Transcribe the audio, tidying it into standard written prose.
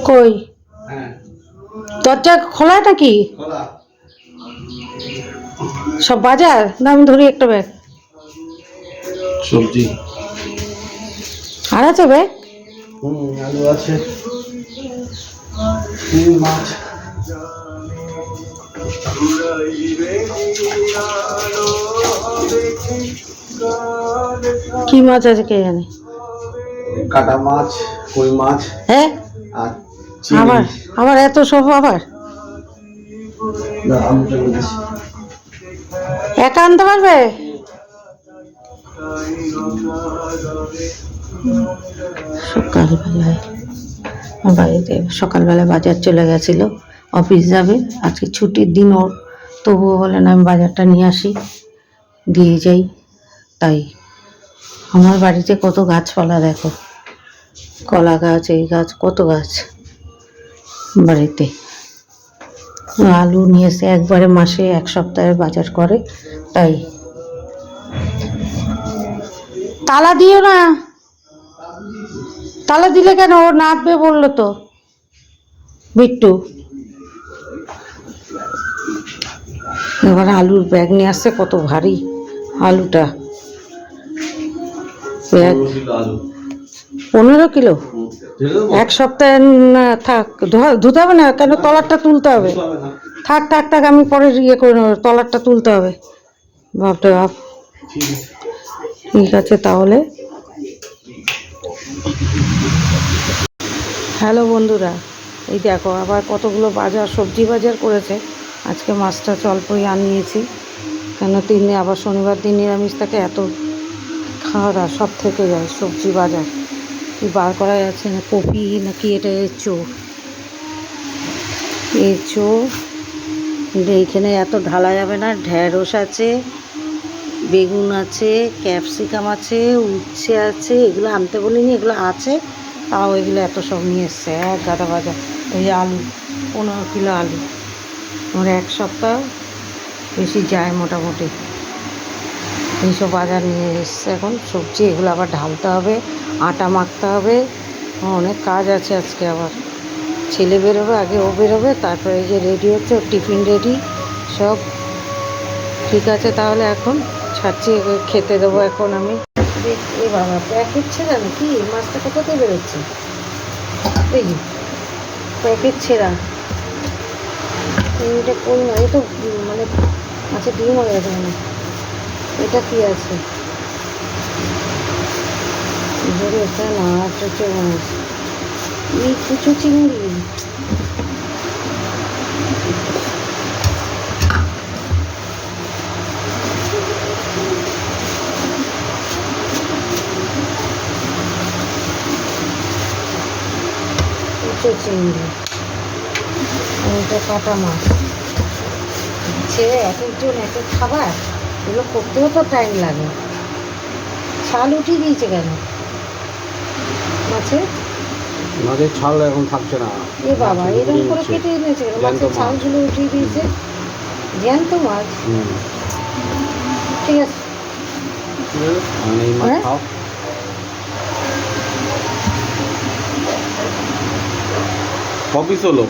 কই দরজা খোলা নাকি? সব বাজার না আমি ধরি একটা ব্যাগ সবজি আর আছে ব্যাগ? আলু আছে, মাছ। কি মাছ আছে কে জানে? কাটা মাছ, কই মাছ। হ্যাঁ আর আবার আবার এত সব আবার একা আনতে পারবে? সকালবেলায় বাড়িতে সকালবেলায় বাজার চলে গেছিল, অফিস যাবে আজকে ছুটির দিন ওর, তবুও বলেন আমি বাজারটা নিয়ে আসি দিয়ে যাই। তাই আমার বাড়িতে কত গাছপালা দেখো, কলা গাছ, এই গাছ, কত গাছ বাড়িতে। আলু নিয়ে এসে একবারে মাসে এক সপ্তাহের বাজার করে। তাই তালা দিও না, তালা দিলে কেন? ও নাচবে বললো তো বিট্টু। এবার আলুর ব্যাগ নিয়ে আসছে, কত ভারী আলুটা। ব্যাগ 15 কিলো, এক সপ্তাহে থাক, ধুতে হবে না কেন? তলারটা তুলতে হবে। থাক থাক থাক, আমি পরে ইয়ে করে নেবো, তলারটা তুলতে হবে। বাপরে বাপ, ঠিক আছে তাহলে। হ্যালো বন্ধুরা, এই দেখো আবার কতগুলো বাজার, সবজি বাজার করেছে। আজকে মাছটা অল্পই আনিয়েছি, কেন 3 দিন, আবার শনিবার দিন নিরামিষ থাকে, এত খাওয়া দাওয়া সব থেকে যায়। সবজি বাজার কি বার করা যাচ্ছে না, কপি নাকি এটা এঁচো এইখানে এত ঢালা যাবে না। ঢ্যাঁড়স আছে, বেগুন আছে, ক্যাপসিকাম আছে, উচ্ছে আছে, এগুলো আনতে বলিনি, এগুলো আছে, তাও এগুলো এত সব নিয়ে এসছে এক গাদা বাজার। এই আলু 15 কিলো আলু, আমার এক সপ্তাহ বেশি যায় মোটামুটি। এইসব বাজার নিয়ে এসছে এখন সবজি, এগুলো আবার ঢালতে হবে, আটা মাখতে হবে, অনেক কাজ আছে আজকে। আবার ছেলে বেরোবে, আগে ও বেরোবে, তারপরে এই যে রেডি হচ্ছে, ওর টিফিন রেডি সব। ঠিক আছে তাহলে এখন ছাড়ছি, খেতে দেবো এখন আমি। এই বাবা প্যাকেট ছেঁড়া নাকি? মাছটা কোথাতে বেরোচ্ছে? এই যে প্যাকেট ছেঁড়া, এটা কই না, এই তো মানে মাছের ডিম হয়ে গেছে মানে। এটা কি আছে? না চোচো মাছ, এই কুচো চিংড়ি। কুচো চিংড়ি, এটা কাটা মাছ। ছেড়ে এক একজন এক এক খাবার, এগুলো করতেও তো টাইম লাগে। ছাল উঠিয়ে দিয়েছে কেন মাছের? মাছের ছাল এখন থাকছে না। এ বাবা, এরকম করে কেটে এনেছে কেন? মাছের ছালগুলো উঠিয়ে দিয়েছে। জ্যান্ত মাছ, ঠিক আছে। কপিস হলো।